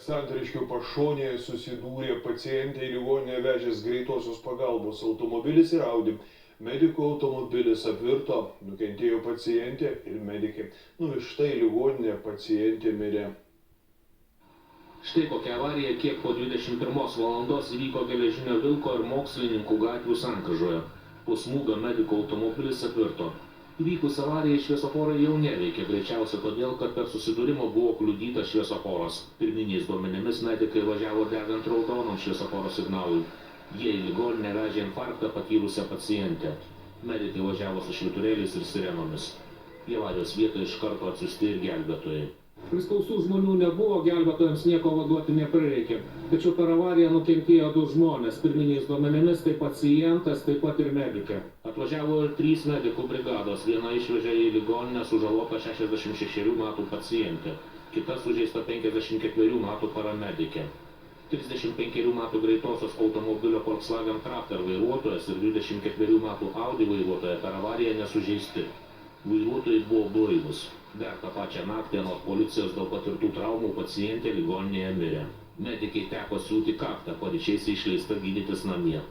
Santariškių pašonėje susidūrė pacientė į ligoninę vežęs greitosios pagalbos automobilis ir Audi. Medikų automobilis apvirto, nukentėjo pacientė ir medikė. Nuvežta į ligoninę, pacientė mirė. Štai kokia avarija kiek po 21 valandos įvyko Geležinio Vilko ir Mokslininkų gatvių sankryžoje. Po smūgio medikų automobilis apvirto. Įvykus avarijai šviesoforai jau neveikia, greičiausiai todėl, kad per susidūrimą buvo kliudytas šviesoforas. Pirminiais duomenimis medikai važiavo degant raudonam šviesoforo signalui. Jie į ligoninę vežė infarktą patyrusią pacientę. Medikai važiavo su švyturėliais ir sirenomis. Į avarijos vietą iš karto atsiųsti ir gelbėtojai. Priskaustų žmonių nebuvo, gelbėtojams nieko vaduoti neprireikė. Tačiau per avariją nukentėjo 2 žmonės. Pirminiais duomenimis tai pacientas, taip pat ir medikė. Atvažiavo ir 3 medikų brigados. Viena išvežė į ligoninę sužalotą 66 metų pacientę. Kita sužeista 54 metų paramedikė. 35 metų greitosios automobilio Volkswagen Traktor vairuotojas ir 24 metų Audi vairuotoja per avariją nesužeisti. Vairuotojai buvo blaivūs. Dar tą pačią naktį anot policijos dėl patirtų traumų pacientė ligoninėje mirė. Medikai teko siūti kaktą, paryčiais išleista gydytis namie.